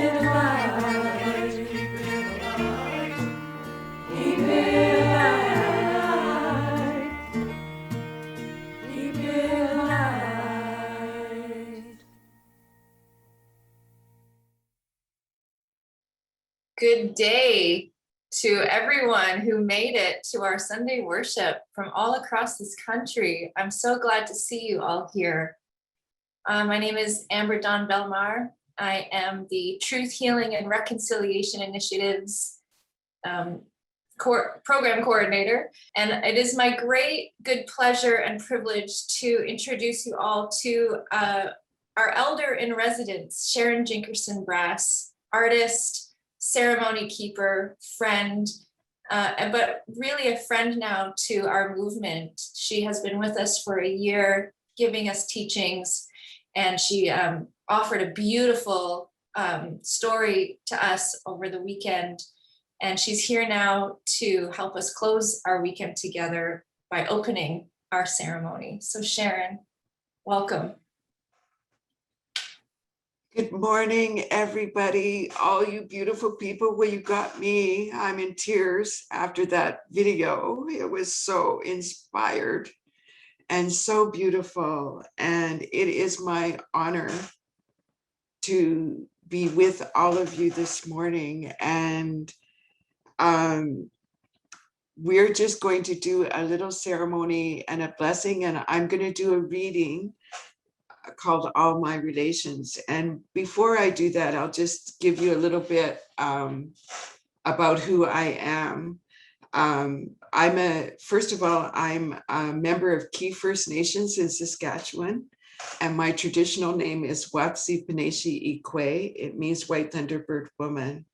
it alive. Keep it alive. Keep it alive. Good day to everyone who made it to our Sunday worship from all across this country. I'm so glad to see you all here. My name is Amber Dawn Belmar. I am the Truth, Healing, and Reconciliation Initiatives program coordinator, and it is my great good pleasure and privilege to introduce you all to our elder in residence, Sharon Jinkerson Brass, artist, ceremony keeper, friend, but really a friend now to our movement. She has been with us for a year, giving us teachings, and she offered a beautiful story to us over the weekend. And she's here now to help us close our weekend together by opening our ceremony. So Sharon, welcome. Good morning, everybody. All you beautiful people. Well, you got me. I'm in tears after that video. It was so inspired and so beautiful. And it is my honor to be with all of you this morning. And we're just going to do a little ceremony and a blessing. And I'm going to do a reading called All My Relations. And before I do that, I'll just give you a little bit about who I am. First of all, I'm a member of Key First Nations in Saskatchewan, and my traditional name is Wapsi Paneshi Ikwe. It means White Thunderbird Woman.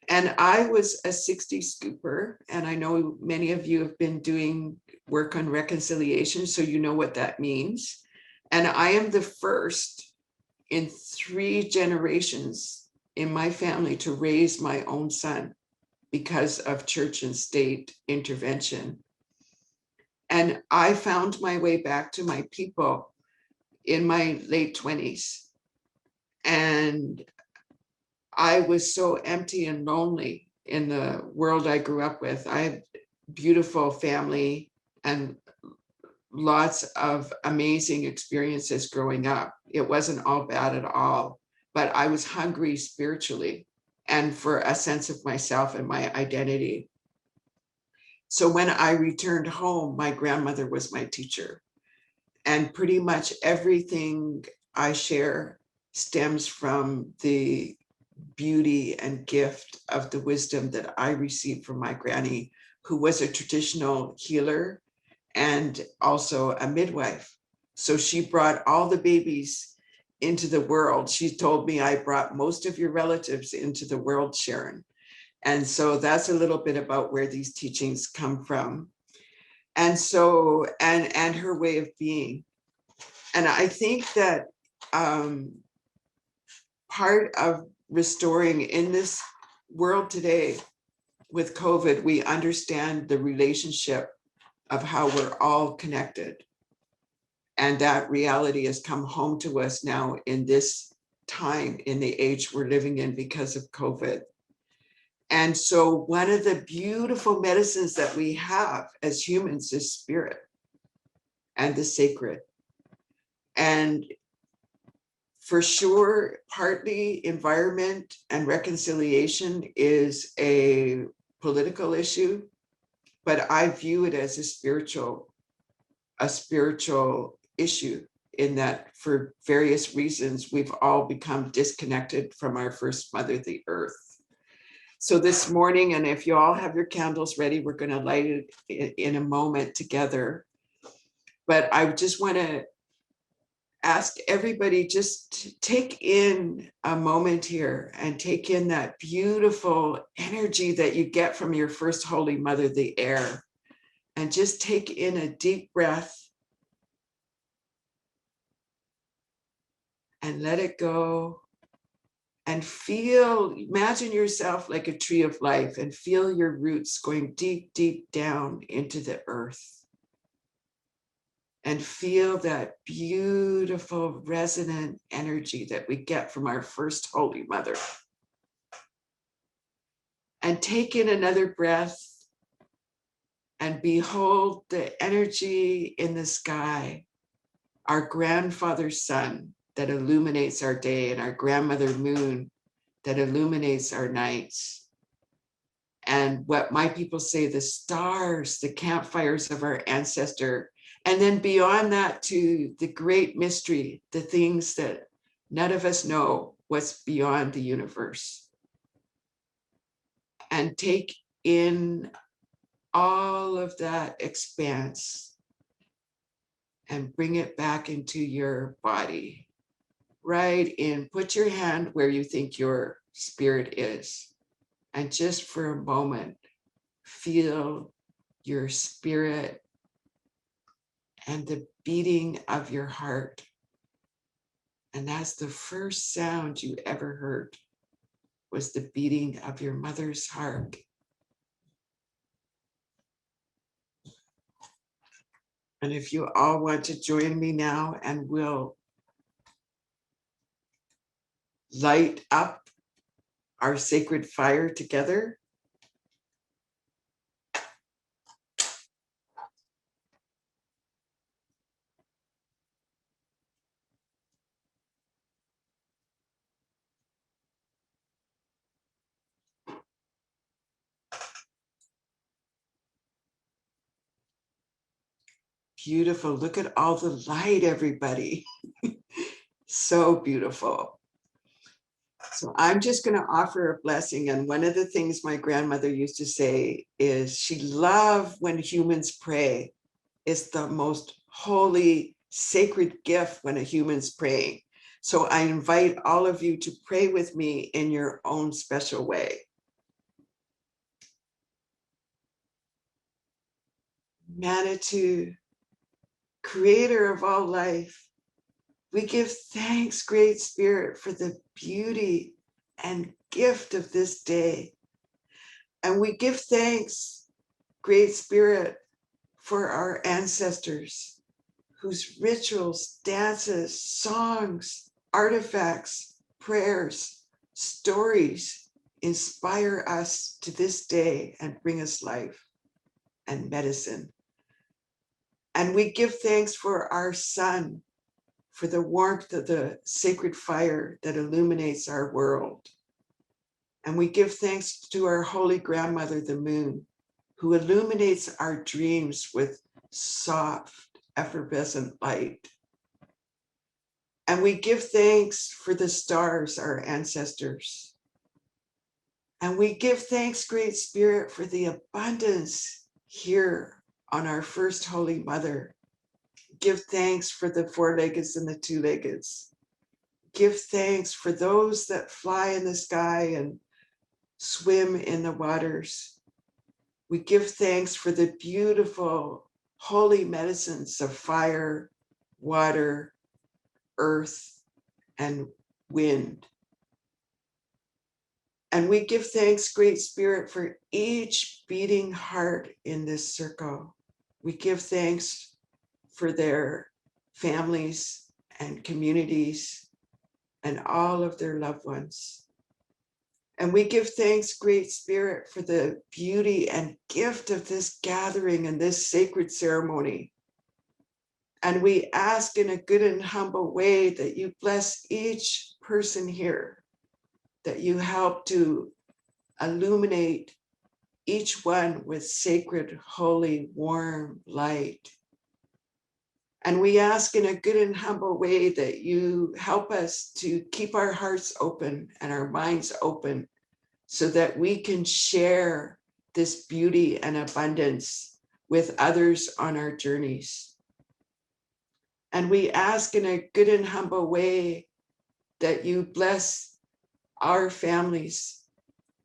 And I was a 60s scooper, and I know many of you have been doing work on reconciliation, so you know what that means. And I am the first in 3 generations in my family to raise my own son because of church and state intervention. And I found my way back to my people in my late 20s. And I was so empty and lonely in the world I grew up with. I had beautiful family and lots of amazing experiences growing up. It wasn't all bad at all, but I was hungry spiritually and for a sense of myself and my identity. So when I returned home, my grandmother was my teacher. And pretty much everything I share stems from the beauty and gift of the wisdom that I received from my granny, who was a traditional healer and also a midwife. So she brought all the babies into the world. She told me, I brought most of your relatives into the world, Sharon. And so that's a little bit about where these teachings come from. And so, and her way of being. And I think that part of restoring in this world today with COVID, we understand the relationship of how we're all connected. And that reality has come home to us now in this time, in the age we're living in because of COVID. And so one of the beautiful medicines that we have as humans is spirit and the sacred. And for sure, partly environment and reconciliation is a political issue, but I view it as a spiritual issue, in that for various reasons, we've all become disconnected from our first mother, the earth. So this morning, and if you all have your candles ready, we're going to light it in a moment together. But I just want to ask everybody just to take in a moment here and take in that beautiful energy that you get from your first Holy Mother, the air, and just take in a deep breath and let it go. And feel, imagine yourself like a tree of life and feel your roots going deep, deep down into the earth. And feel that beautiful resonant energy that we get from our first Holy Mother. And take in another breath and behold the energy in the sky, our grandfather sun that illuminates our day, and our grandmother moon that illuminates our nights. And what my people say, the stars, the campfires of our ancestor. And then beyond that to the great mystery, the things that none of us know, what's beyond the universe. And take in all of that expanse and bring it back into your body. Right in, put your hand where you think your spirit is. And just for a moment, feel your spirit and the beating of your heart. And that's the first sound you ever heard, was the beating of your mother's heart. And if you all want to join me now, and we'll light up our sacred fire together? Beautiful. Look at all the light, everybody. So beautiful. So I'm just going to offer a blessing. And one of the things my grandmother used to say is she loved when humans pray. It's the most holy, sacred gift when a human's praying. So I invite all of you to pray with me in your own special way. Manitou, creator of all life, we give thanks, Great Spirit, for the beauty and gift of this day. And we give thanks, Great Spirit, for our ancestors whose rituals, dances, songs, artifacts, prayers, stories inspire us to this day and bring us life and medicine. And we give thanks for our sun, for the warmth of the sacred fire that illuminates our world. And we give thanks to our holy grandmother, the moon, who illuminates our dreams with soft, effervescent light. And we give thanks for the stars, our ancestors. And we give thanks, Great Spirit, for the abundance here on our first Holy Mother. Give thanks for the four-leggeds and the two-leggeds. Give thanks for those that fly in the sky and swim in the waters. We give thanks for the beautiful, holy medicines of fire, water, earth, and wind. And we give thanks, Great Spirit, for each beating heart in this circle. We give thanks for their families and communities and all of their loved ones. And we give thanks, Great Spirit, for the beauty and gift of this gathering and this sacred ceremony. And we ask in a good and humble way that you bless each person here, that you help to illuminate each one with sacred, holy, warm light. And we ask in a good and humble way that you help us to keep our hearts open and our minds open so that we can share this beauty and abundance with others on our journeys. And we ask in a good and humble way that you bless our families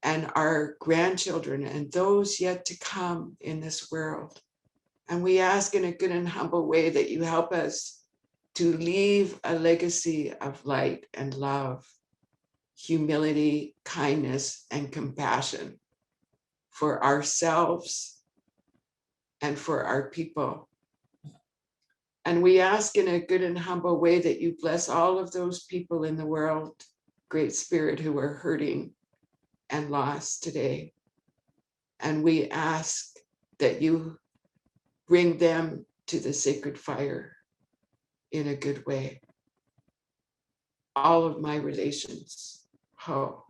and our grandchildren and those yet to come in this world. And we ask in a good and humble way that you help us to leave a legacy of light and love, humility, kindness, and compassion for ourselves and for our people. And we ask in a good and humble way that you bless all of those people in the world, Great Spirit, who are hurting and lost today. And we ask that you bring them to the sacred fire in a good way. All of my relations, ho.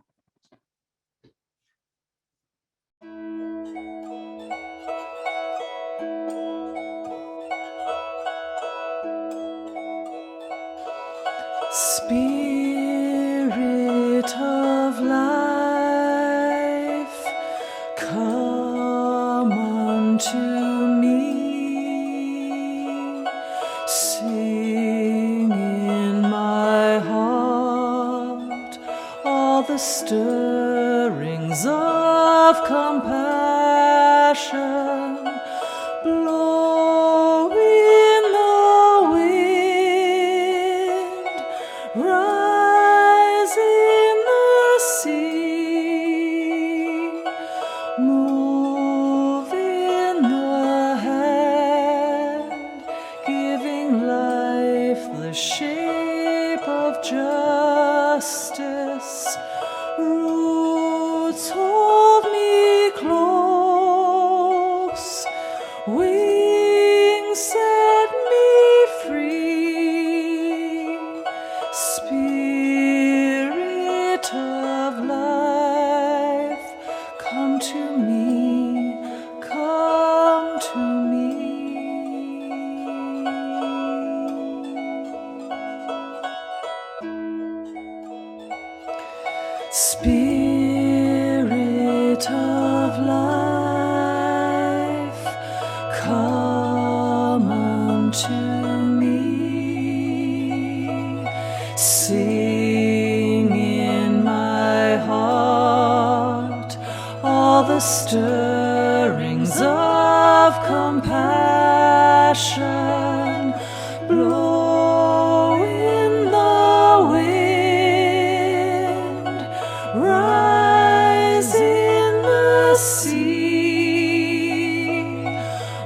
Spirit of life, come unto me. Sing in my heart all the stirrings of compassion. Blow in the wind, rise in the sea, move in the hand, giving life the shape of justice. Roots hold me close, wings set me free. Spirit of life, come to me, come to me. Spirit of life, come unto me. Sing in my heart all the stirrings of compassion. Blow in the wind, rise in the sea,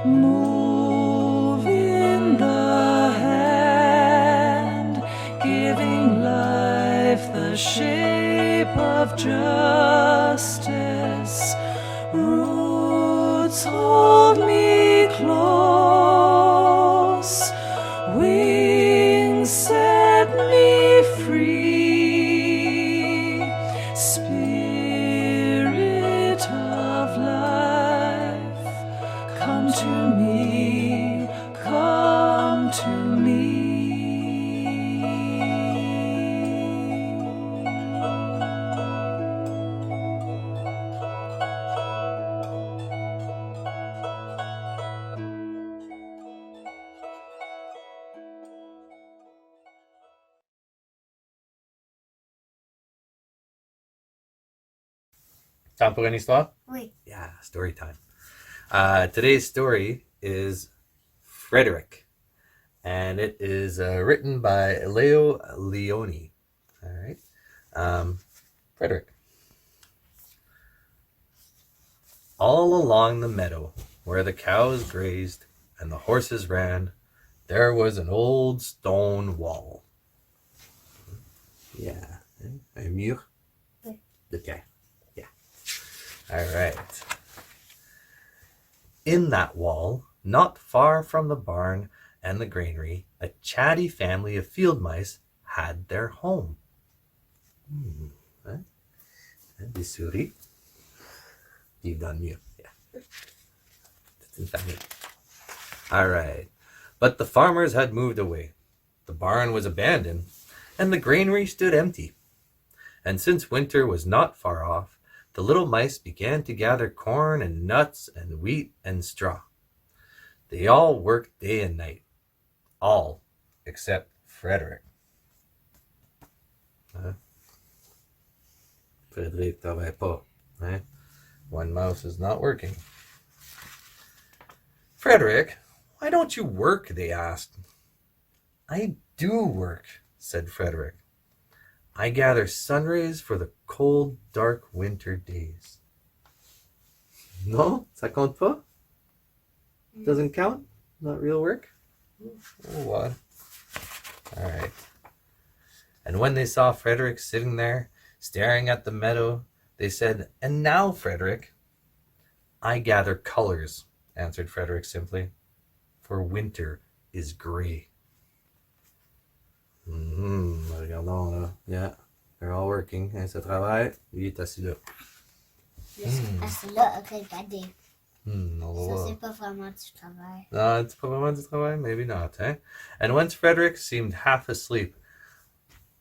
move in the hand, giving life the shape of justice. Roots hold me close, wings set me free. Spirit of life, come to me, come to me. Time for any histoire? Oui. Yeah, story time. Today's story is Frederick, and it is written by Leo Leone. All right. Frederick. All along the meadow where the cows grazed and the horses ran, there was an old stone wall. Yeah. Un mur? Oui. Okay. Yeah. All right. In that wall, not far from the barn and the granary, a chatty family of field mice had their home. Des souris. You've done mieux. Yeah. C'est une famille. All right. But the farmers had moved away. The barn was abandoned, and the granary stood empty. And since winter was not far off, the little mice began to gather corn and nuts and wheat and straw. They all worked day and night. All except Frederick. Frederick travaille pas. One mouse is not working. Frederick, why don't you work? They asked. I do work, said Frederick. I gather sun rays for the cold, dark winter days. No, ça compte pas? Doesn't count? Not real work? Oh, what? All right. And when they saw Frederick sitting there, staring at the meadow, they said, And now, Frederick? I gather colors, answered Frederick simply, for winter is gray. Regardons là. Yeah, they're all working. Un se travaille, lui est assis là. Assis-là, regardez. On va Ça, voir. c'est pas vraiment du travail. No, it's pas vraiment du travail. Maybe not, eh? And once Frederick seemed half asleep.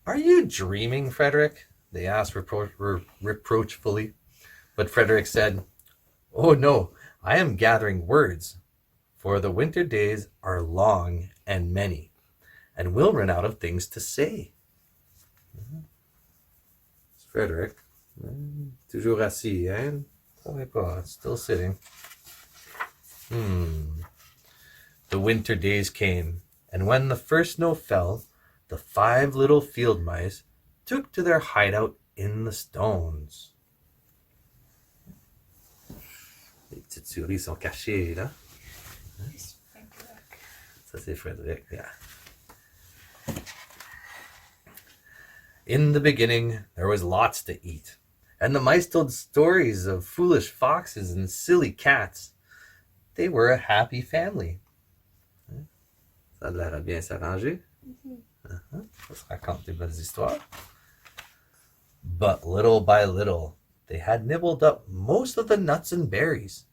Are you dreaming, Frederick? They asked reproachfully. But Frederick said, Oh no, I am gathering words, for the winter days are long and many, and we'll run out of things to say. It's Frederick. Toujours assis, hein? Still sitting. The winter days came, and when the first snow fell, the 5 little field mice took to their hideout in the stones. Les petites souris sont cachées, là. Ça, c'est Frederick, yeah. In the beginning, there was lots to eat, and the mice told stories of foolish foxes and silly cats. They were a happy family. Ça a l'air à bien s'arranger. Ça se raconte des belles histoires. But little by little, they had nibbled up most of the nuts and berries.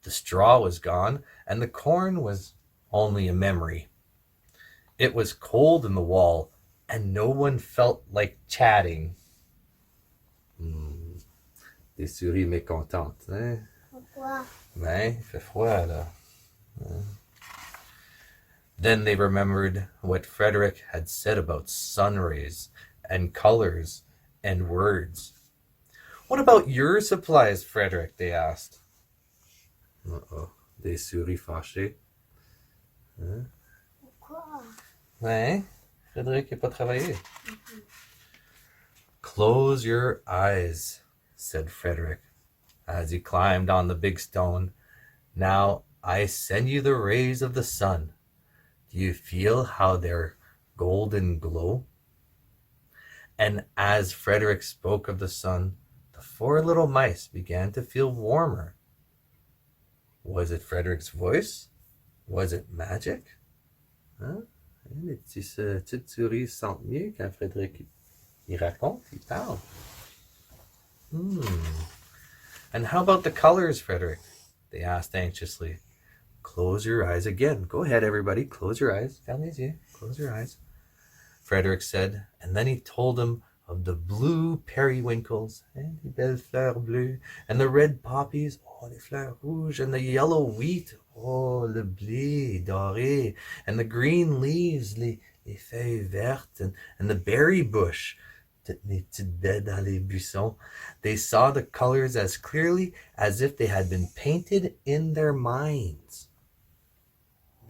The straw was gone, and the corn was only a memory. It was cold in the wall, and no one felt like chatting. Des souris mécontentes, hein? Pourquoi? Ben, il fait froid, là. Then they remembered what Frederick had said about sun rays and colors and words. What about your supplies, Frederick? They asked. Uh-oh, des souris fâchées. Hein? Pourquoi? Ouais, Frédéric n'a pas travaillé. Close your eyes, said Frederick, as he climbed on the big stone. Now I send you the rays of the sun. Do you feel how they're golden glow? And as Frederick spoke of the sun, the 4 little mice began to feel warmer. Was it Frederick's voice? Was it magic? Hein? Les petites souris se sentent mieux quand Frédéric il raconte, il parle. And how about the colors, Frederick? They asked anxiously. Close your eyes again. Go ahead, everybody. Close your eyes. Fermez les yeux. Close your eyes. Frederick said, and then he told them of the blue periwinkles, and les belles fleurs bleues, and the red poppies, oh, les fleurs rouges, and the yellow wheat, oh, le blé doré, and the green leaves, les feuilles vertes, and the berry bush, les petites baies dans les buissons. They saw the colors as clearly as if they had been painted in their minds.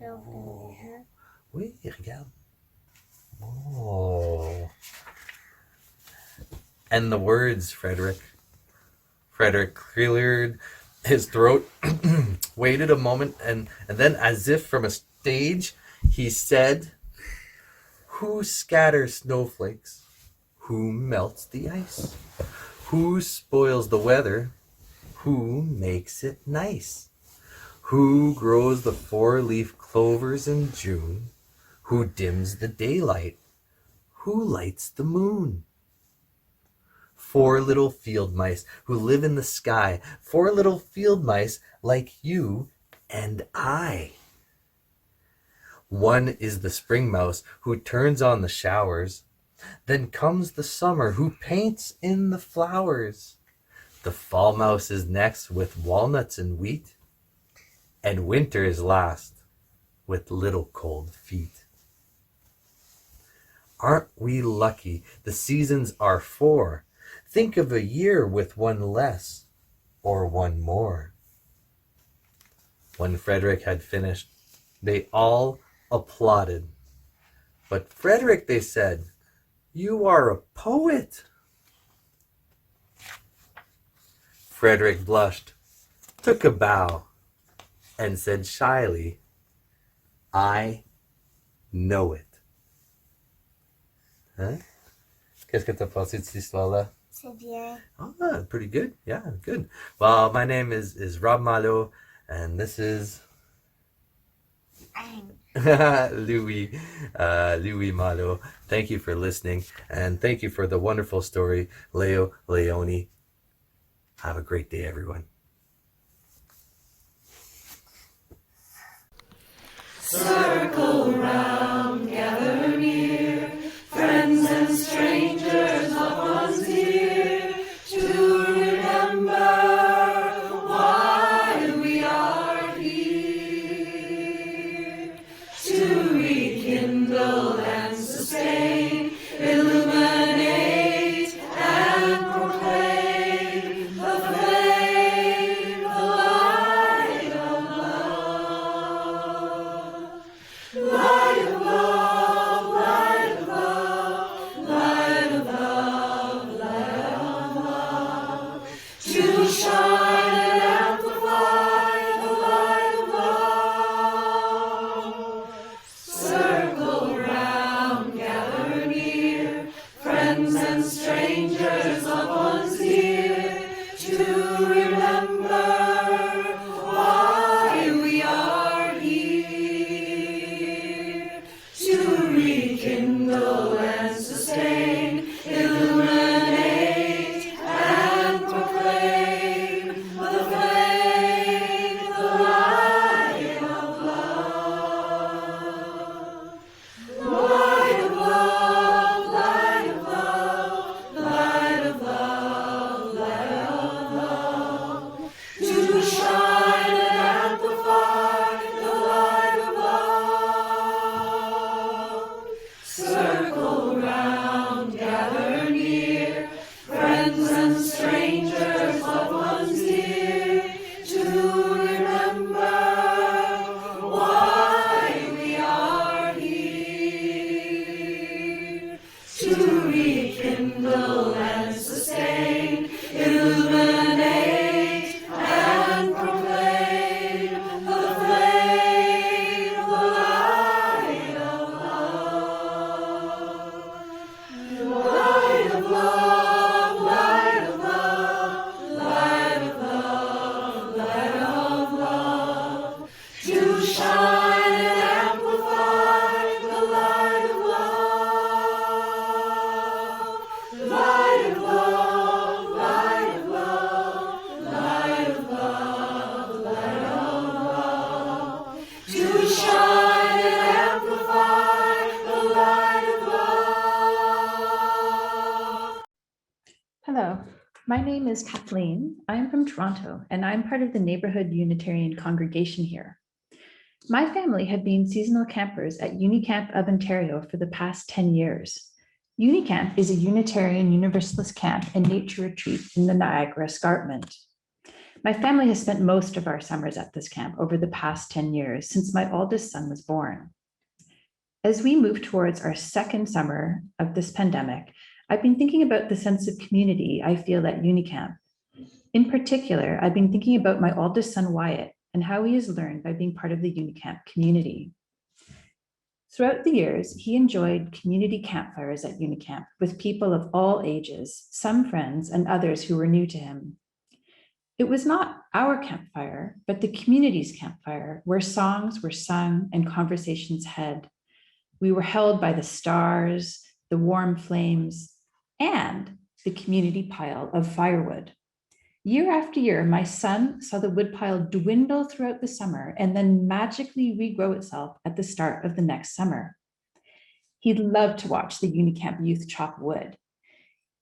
Oh. Oui, regarde. Oh. And the words, Frederick. Frederick cleared his throat, waited a moment, and then, as if from a stage, he said, Who scatters snowflakes? Who melts the ice? Who spoils the weather? Who makes it nice? Who grows the 4-leaf clovers in June? Who dims the daylight? Who lights the moon? 4 little field mice who live in the sky. 4 little field mice like you and I. One is the spring mouse who turns on the showers. Then comes the summer who paints in the flowers. The fall mouse is next with walnuts and wheat. And winter is last with little cold feet. Aren't we lucky the seasons are 4? Think of a year with 1 less or 1 more. When Frederick had finished, they all applauded. But Frederick, they said, you are a poet. Frederick blushed, took a bow, and said shyly, I know it. Hein? Qu'est-ce que t'as pensé de cette histoire-là? C'est bien. Ah, pretty good. Yeah, good. Well, my name is Rob Malo, and this is Louis Malo. Thank you for listening, and thank you for the wonderful story, Leone. Have a great day, everyone. Circle round, gather near, friends and strangers, loved ones dear, to remember why we are here. To rekindle and sustain, illuminate and proclaim the flame, the light of love. Light of love. Hello, my name is Kathleen. I am from Toronto and I'm part of the Neighborhood Unitarian congregation here. My family have been seasonal campers at Unicamp of Ontario for the past 10 years. Unicamp is a Unitarian Universalist camp and nature retreat in the Niagara Escarpment. My family has spent most of our summers at this camp over the past 10 years since my oldest son was born. As we move towards our second summer of this pandemic, I've been thinking about the sense of community I feel at Unicamp. In particular, I've been thinking about my oldest son, Wyatt, and how he has learned by being part of the Unicamp community. Throughout the years, he enjoyed community campfires at Unicamp with people of all ages, some friends and others who were new to him. It was not our campfire, but the community's campfire, where songs were sung and conversations had. We were held by the stars, the warm flames, and the community pile of firewood. Year after year, my son saw the woodpile dwindle throughout the summer and then magically regrow itself at the start of the next summer. He loved to watch the Unicamp youth chop wood.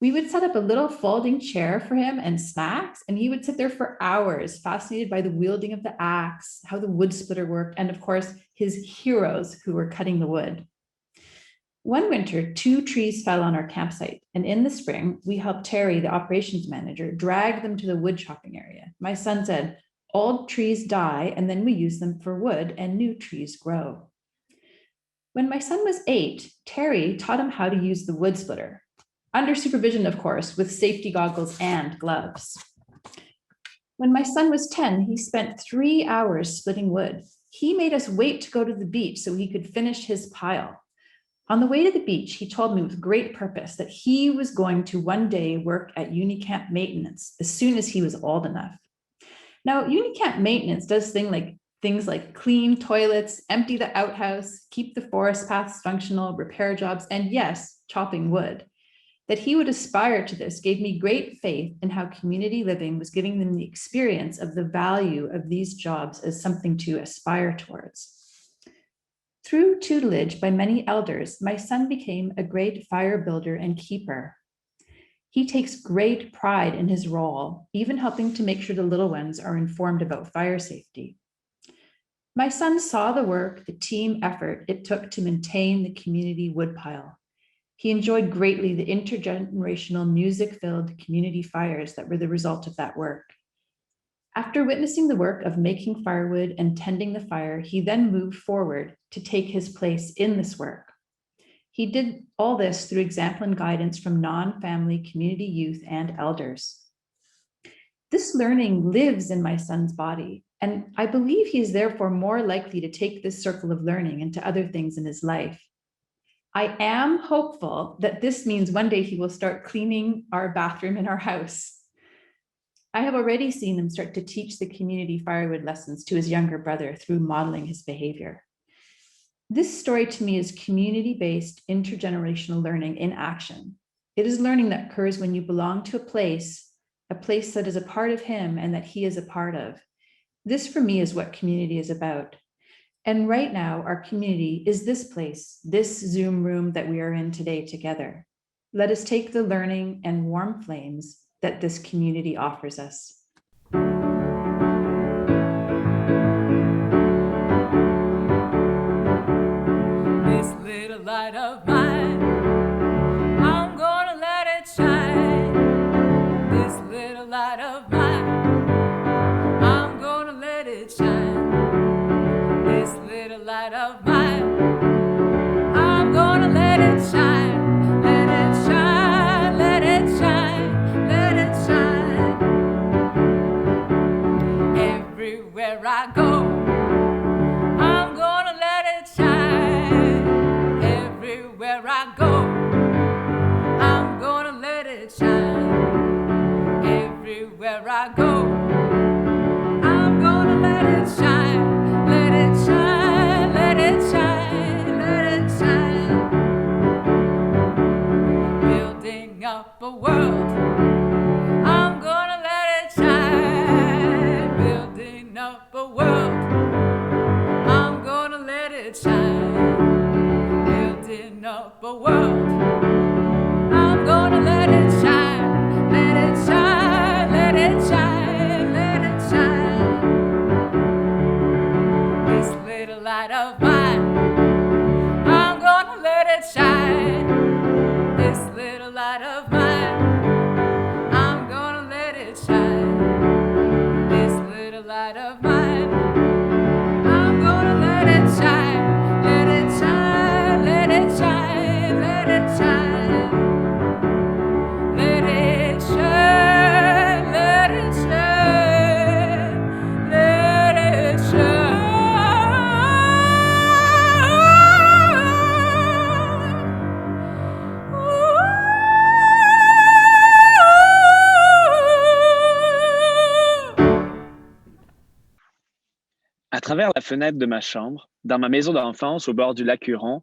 We would set up a little folding chair for him and snacks, and he would sit there for hours, fascinated by the wielding of the axe, how the wood splitter worked, and of course, his heroes who were cutting the wood. One winter, 2 trees fell on our campsite, and in the spring, we helped Terry, the operations manager, drag them to the wood chopping area. My son said, "Old trees die, and then we use them for wood, and new trees grow." When my son was 8, Terry taught him how to use the wood splitter, under supervision, of course, with safety goggles and gloves. When my son was 10, he spent 3 hours splitting wood. He made us wait to go to the beach so he could finish his pile. On the way to the beach, he told me with great purpose that he was going to one day work at Unicamp maintenance as soon as he was old enough. Now, Unicamp maintenance does things like clean toilets, empty the outhouse, keep the forest paths functional, repair jobs, and yes, chopping wood. That he would aspire to this gave me great faith in how community living was giving them the experience of the value of these jobs as something to aspire towards. Through tutelage by many elders, my son became a great fire builder and keeper. He takes great pride in his role, even helping to make sure the little ones are informed about fire safety. My son saw the work, the team effort it took to maintain the community woodpile. He enjoyed greatly the intergenerational music-filled community fires that were the result of that work. After witnessing the work of making firewood and tending the fire, he then moved forward to take his place in this work. He did all this through example and guidance from non-family community youth and elders. This learning lives in my son's body, and I believe he is therefore more likely to take this circle of learning into other things in his life. I am hopeful that this means one day he will start cleaning our bathroom in our house. I have already seen him start to teach the community firewood lessons to his younger brother through modeling his behavior. This story to me is community-based intergenerational learning in action. It is learning that occurs when you belong to a place that is a part of him and that he is a part of. This for me is what community is about. And right now, our community is this place, this Zoom room that we are in today together. Let us take the learning and warm flames that this community offers us. This little light of mine, I'm gonna let it shine. This little light of mine, I'm gonna let it shine. This little light of mine, I'm gonna let it shine. Let it shine, let it shine, let it shine. Everywhere I go, I'm gonna let it shine. Everywhere I go, I'm gonna let it shine. Everywhere I go, I'm gonna let it shine. Let it shine, let it shine, let it shine. Building up a world, I'm gonna let it shine. Building up a world, I'm gonna let it shine. Building up a world, I'm gonna let it shine. travers la fenêtre de ma chambre, dans ma maison d'enfance au bord du lac Huron,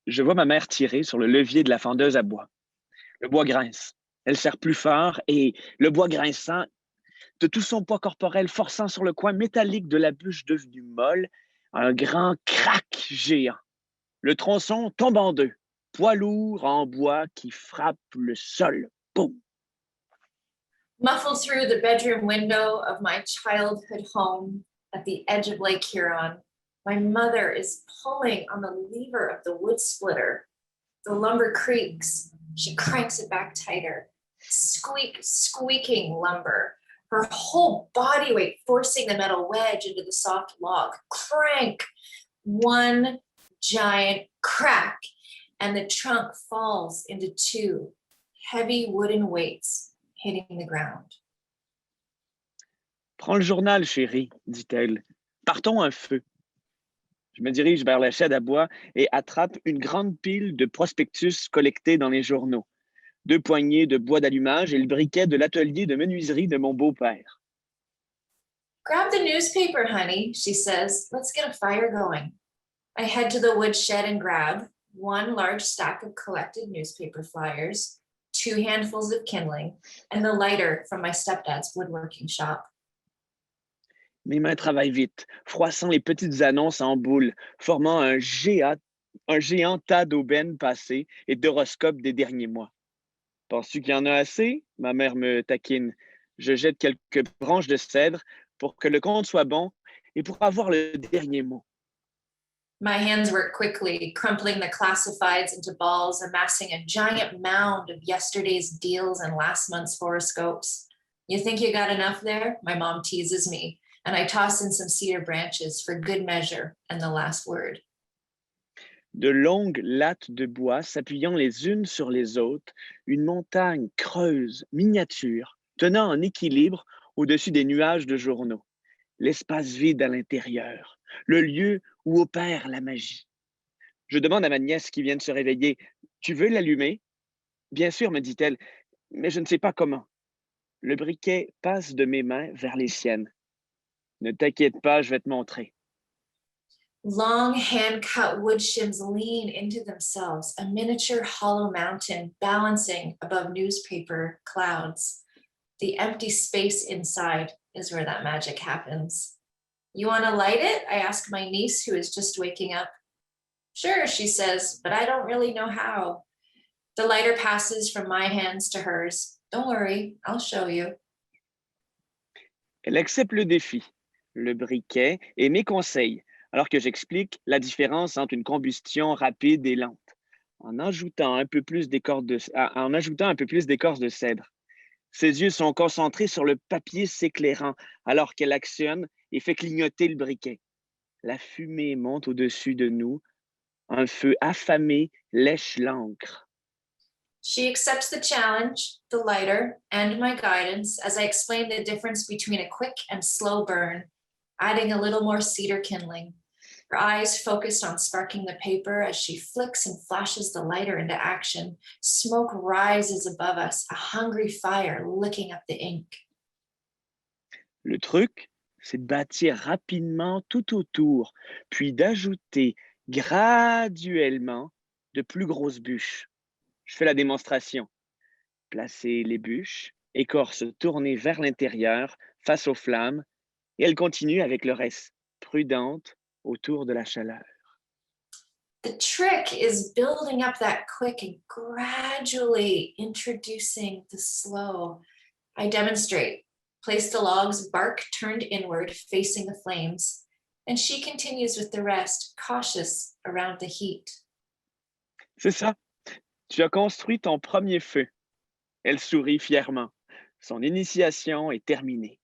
je vois ma mère tirer sur le levier de la fendeuse à bois. Le bois grince. Elle serre plus fort et le bois grinçant, de tout son poids corporel forçant sur le coin métallique de la bûche devenue molle, un grand crac géant. Le tronçon tombe en deux, poids lourd en bois qui frappe le sol. Boum! Muffled through the bedroom window of my childhood home at the edge of Lake Huron, my mother is pulling on the lever of the wood splitter. The lumber creaks. She cranks it back tighter. Squeaking lumber. Her whole body weight forcing the metal wedge into the soft log. Crank. One giant crack, and the trunk falls into two heavy wooden weights hitting the ground. Prends le journal, chérie, dit-elle. Partons un feu. Je me dirige vers la chaîne à bois et attrape une grande pile de prospectus collectés dans les journaux, 2 poignées de bois d'allumage et le briquet de l'atelier de menuiserie de mon beau-père. Grab the newspaper, honey, she says. Let's get a fire going. I head to the woodshed and grab 1 large stack of collected newspaper flyers, 2 handfuls of kindling, and the lighter from my stepdad's woodworking shop. Mes mains travaillent vite, froissant les petites annonces en boule, formant un géant tas d'aubaines passées et d'horoscopes des derniers mois. Penses-tu qu'il y en a assez? Ma mère me taquine. Je jette quelques branches de cèdre pour que le compte soit bon et pour avoir le dernier mot. My hands work quickly, crumpling the classifieds into balls, amassing a giant mound of yesterday's deals and last month's horoscopes. You think you got enough there? My mom teases me, and I toss in some cedar branches for good measure and the last word. De longues lattes de bois s'appuyant les unes sur les autres, une montagne creuse, miniature, tenant en équilibre au-dessus des nuages de journaux. L'espace vide à l'intérieur, le lieu où opère la magie. Je demande à ma nièce qui vient de se réveiller, « Tu veux l'allumer? » « Bien sûr, me dit-elle, mais je ne sais pas comment. Le briquet passe de mes mains vers les siennes. Ne t'inquiète pas, je vais te montrer. Long hand-cut wood shims lean into themselves, a miniature hollow mountain balancing above newspaper clouds. The empty space inside is where that magic happens. You want to light it? I ask my niece, who is just waking up. Sure, she says, but I don't really know how. The lighter passes from my hands to hers. Don't worry, I'll show you. Elle accepte le défi, le briquet et mes conseils, alors que j'explique la différence entre une combustion rapide et lente, en ajoutant un peu plus d'écorce de cèdre. Ses yeux sont concentrés sur le papier s'éclairant alors qu'elle actionne et fait clignoter le briquet. La fumée monte au-dessus de nous. Un feu affamé lèche l'encre. She accepts the challenge, the lighter, and my guidance as I explain the difference between a quick and slow burn, adding a little more cedar kindling. Her eyes focused on sparking the paper as she flicks and flashes the lighter into action. Smoke rises above us, a hungry fire licking up the ink. Le truc, c'est de bâtir rapidement tout autour, puis d'ajouter graduellement de plus grosses bûches. Je fais la démonstration. Placer les bûches, écorce tournée vers l'intérieur, face aux flammes, et elle continue avec le reste, prudente, autour de la chaleur. The trick is building up that quick and gradually introducing the slow. I demonstrate. Place the log's bark turned inward, facing the flames, and she continues with the rest, cautious around the heat. C'est ça. Tu as construit ton premier feu. Elle sourit fièrement. Son initiation est terminée.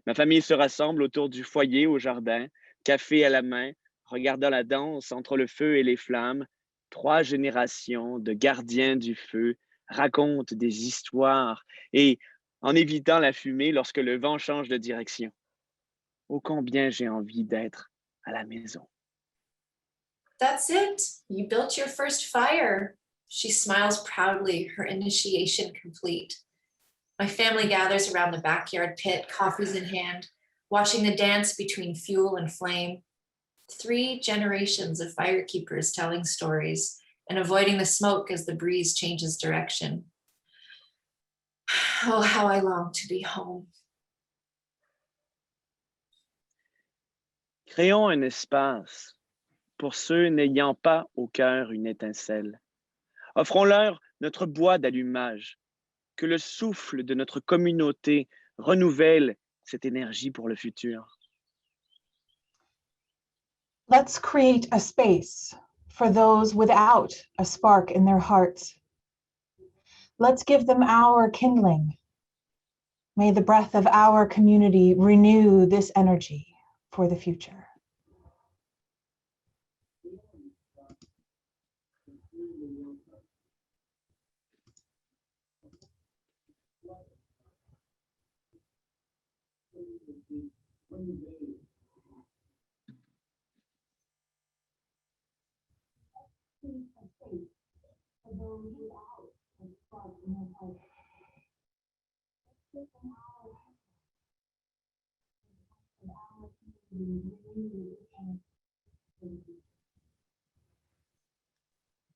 Ma famille se rassemble autour du foyer au jardin, café à la main, regardant la danse entre le feu et les flammes. 3 générations de gardiens du feu racontent des histoires et en évitant la fumée lorsque le vent change de direction. Ô combien j'ai envie d'être à la maison. That's it. You built your first fire. She smiles proudly, her initiation complete. My family gathers around the backyard pit, coffees in hand. watching the dance between fuel and flame. 3 generations of firekeepers telling stories and avoiding the smoke as the breeze changes direction. Oh, how I long to be home. Créons un espace pour ceux n'ayant pas au cœur une étincelle. Offrons-leur notre bois d'allumage, que le souffle de notre communauté renouvelle cette énergie pour le futur. Let's create a space for those without a spark in their hearts. Let's give them our kindling. May the breath of our community renew this energy for the future.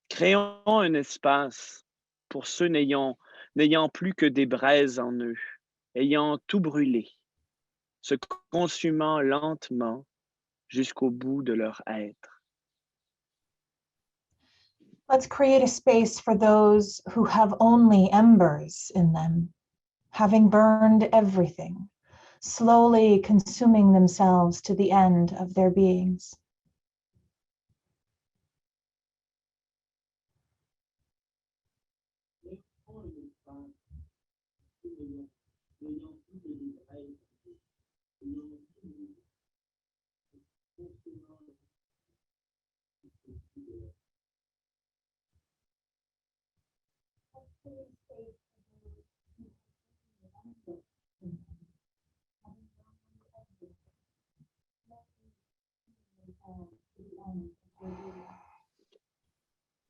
Créons un espace pour ceux n'ayant plus que des braises en eux, ayant tout brûlé, se consumant lentement jusqu'au bout de leur être. Let's create a space for those who have only embers in them, having burned everything, slowly consuming themselves to the end of their beings.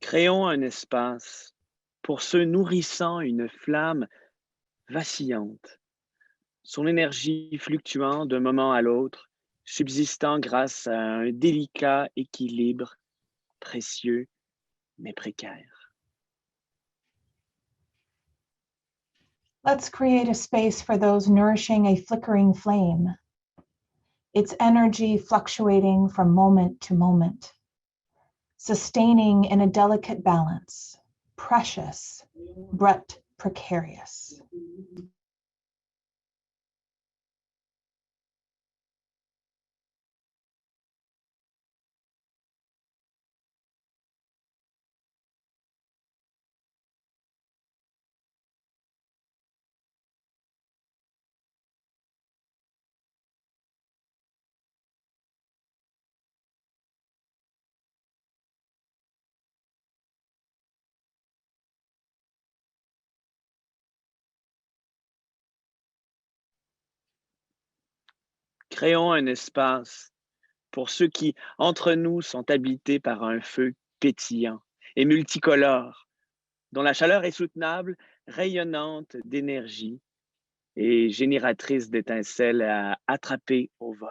Créons un espace pour ceux nourrissant une flamme vacillante, son énergie fluctuant d'un moment à l'autre, subsistant grâce à un délicat équilibre précieux mais précaire. Let's create a space for those nourishing a flickering flame, its energy fluctuating from moment to moment, sustaining in a delicate balance, precious but precarious. Créons un espace pour ceux qui, entre nous, sont habités par un feu pétillant et multicolore, dont la chaleur est soutenable, rayonnante d'énergie et génératrice d'étincelles à attraper au vol.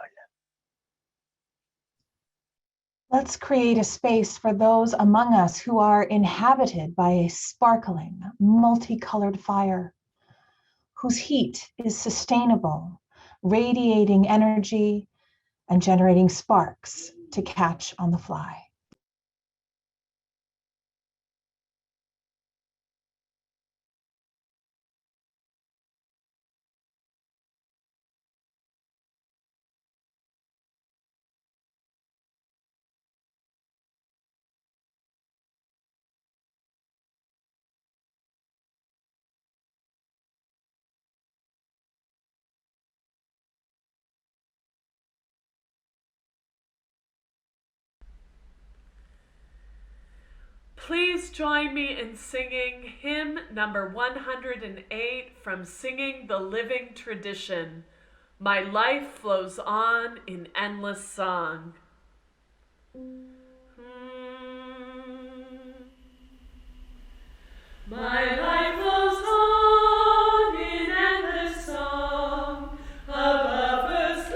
Let's create a space for those among us who are inhabited by a sparkling, multicolored fire, whose heat is sustainable, radiating energy and generating sparks to catch on the fly. Please join me in singing hymn number 108 from Singing the Living Tradition. My life flows on in endless song. My life flows on in endless song above earth's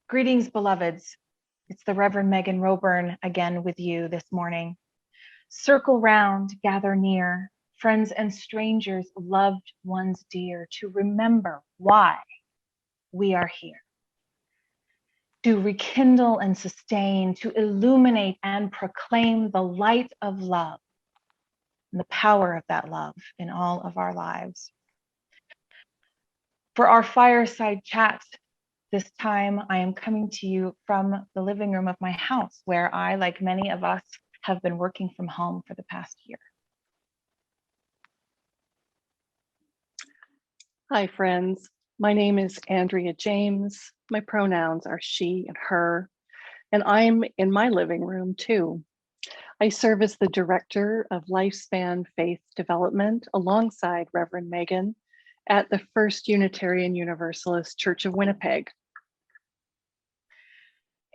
Greetings, beloveds. It's the Reverend Megan Roburn again with you this morning. Circle round, gather near, friends and strangers, loved ones dear, to remember why we are here. To rekindle and sustain, to illuminate and proclaim the light of love and the power of that love in all of our lives. For our fireside chat this time, I am coming to you from the living room of my house, where I, like many of us, have been working from home for the past year. Hi, friends. My name is Andrea James. My pronouns are she and her, and I'm in my living room too. I serve as the Director of Lifespan Faith Development alongside Reverend Megan at the First Unitarian Universalist Church of Winnipeg.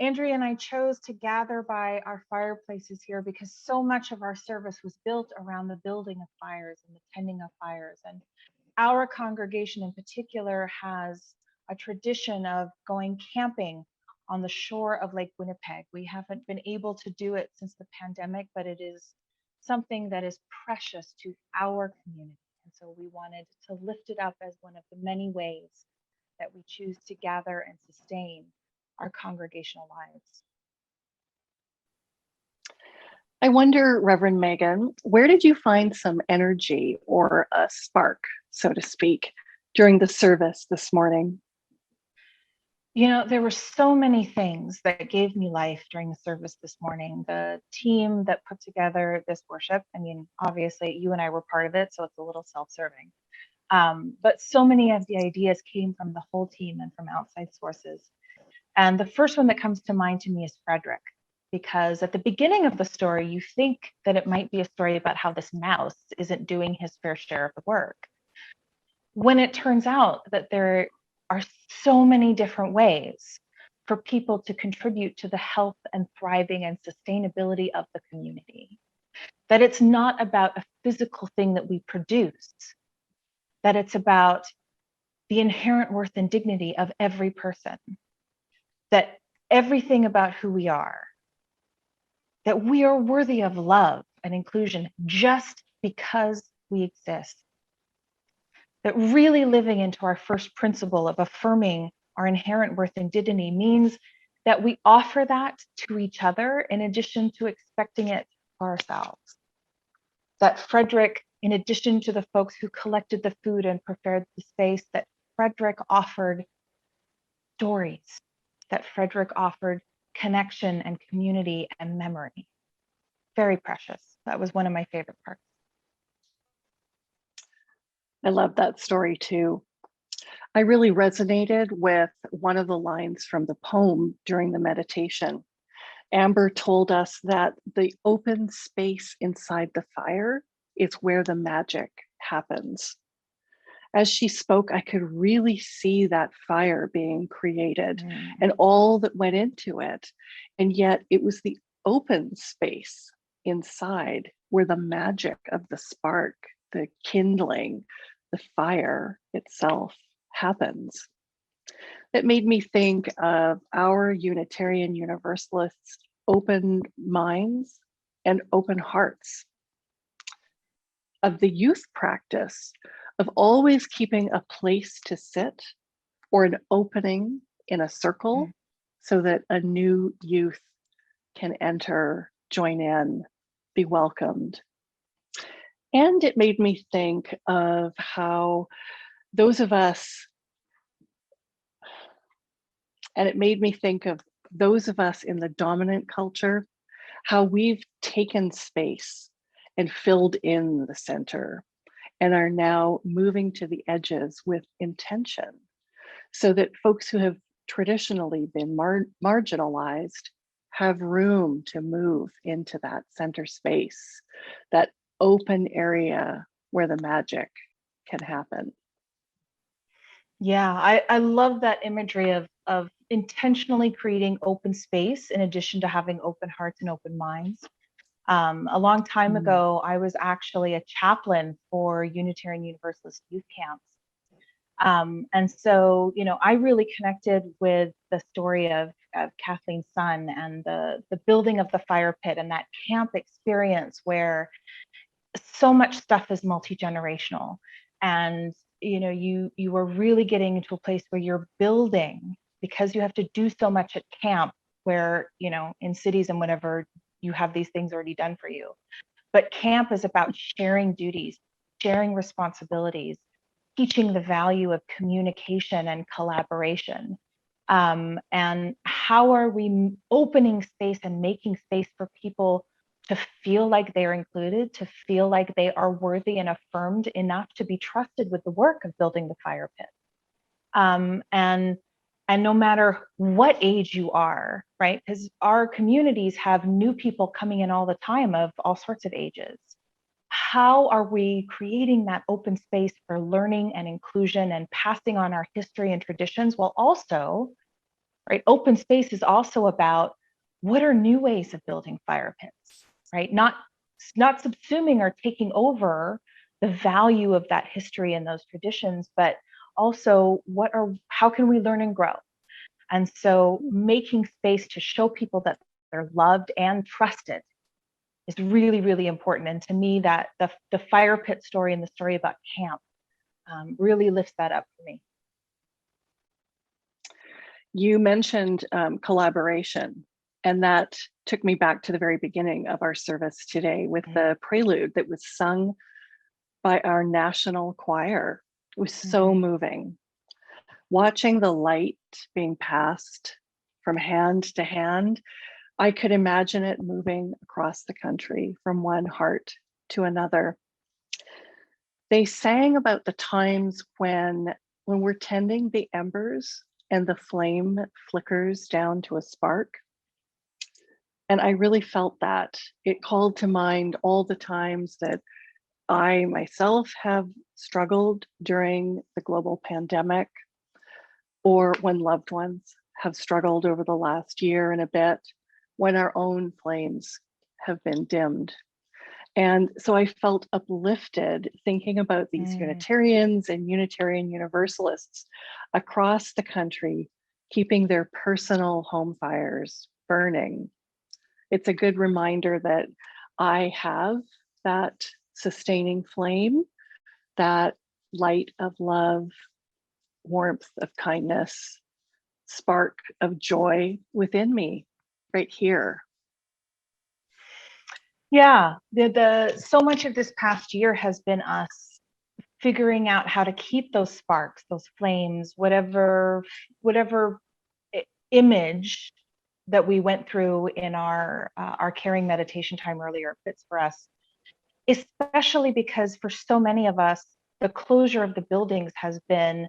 Andrea and I chose to gather by our fireplaces here because so much of our service was built around the building of fires and the tending of fires. And our congregation in particular has a tradition of going camping on the shore of Lake Winnipeg. We haven't been able to do it since the pandemic, but it is something that is precious to our community. And so we wanted to lift it up as one of the many ways that we choose to gather and sustain our congregational lives. I wonder, Reverend Megan, where did you find some energy or a spark, so to speak, during the service this morning? You know, there were so many things that gave me life during the service this morning. The team that put together this worship, I mean, obviously you and I were part of it, so it's a little self-serving. But so many of the ideas came from the whole team and from outside sources. And the first one that comes to mind to me is Frederick, because at the beginning of the story, you think that it might be a story about how this mouse isn't doing his fair share of the work. When it turns out that there are so many different ways for people to contribute to the health and thriving and sustainability of the community, that it's not about a physical thing that we produce, that it's about the inherent worth and dignity of every person, that everything about who we are, that we are worthy of love and inclusion just because we exist. That really living into our first principle of affirming our inherent worth and dignity means that we offer that to each other in addition to expecting it for ourselves. That Frederick, in addition to the folks who collected the food and prepared the space, that Frederick offered stories, that Frederick offered connection and community and memory. Very precious. That was one of my favorite parts. I love that story too. I really resonated with one of the lines from the poem during the meditation. Amber told us that the open space inside the fire is where the magic happens. As she spoke, I could really see that fire being created and all that went into it. And yet it was the open space inside where the magic of the spark, the kindling, the fire itself happens. That made me think of our Unitarian Universalists' open minds and open hearts, of the youth practice of always keeping a place to sit or an opening in a circle so that a new youth can enter, join in, be welcomed. And it made me think of how those of us, and it made me think of those of us in the dominant culture, how we've taken space and filled in the center and are now moving to the edges with intention so that folks who have traditionally been marginalized have room to move into that center space, that open area where the magic can happen. Yeah, I love that imagery of intentionally creating open space in addition to having open hearts and open minds. A long time ago, I was actually a chaplain for Unitarian Universalist youth camps. And so, I really connected with the story of Kathleen's son and the building of the fire pit and that camp experience where so much stuff is multi-generational. And, you are really getting into a place where you're building, because you have to do so much at camp where, in cities and whatever, you have these things already done for you. But camp is about sharing duties, sharing responsibilities, teaching the value of communication and collaboration. And how are we opening space and making space for people to feel like they're included, to feel like they are worthy and affirmed enough to be trusted with the work of building the fire pit. And no matter what age you are, right? Because our communities have new people coming in all the time of all sorts of ages. How are we creating that open space for learning and inclusion and passing on our history and traditions, while also, right, open space is also about what are new ways of building fire pits, right? Not subsuming or taking over the value of that history and those traditions, but also how can we learn and grow? And so making space to show people that they're loved and trusted is really, really important. And to me, that the fire pit story and the story about camp really lifts that up for me. You mentioned collaboration, and that took me back to the very beginning of our service today with the prelude that was sung by our national choir. It was so moving. Watching the light being passed from hand to hand, I could imagine it moving across the country from one heart to another. They sang about the times when we're tending the embers and the flame flickers down to a spark. And I really felt that. It called to mind all the times that I myself have struggled during the global pandemic, or when loved ones have struggled over the last year and a bit, when our own flames have been dimmed. And so I felt uplifted thinking about these Unitarians and Unitarian Universalists across the country, keeping their personal home fires burning. It's a good reminder that I have that sustaining flame, that light of love, warmth of kindness, spark of joy within me right here. Yeah, so much of this past year has been us figuring out how to keep those sparks, those flames, whatever image that we went through in our caring meditation time earlier fits for us, especially because for so many of us, the closure of the buildings has been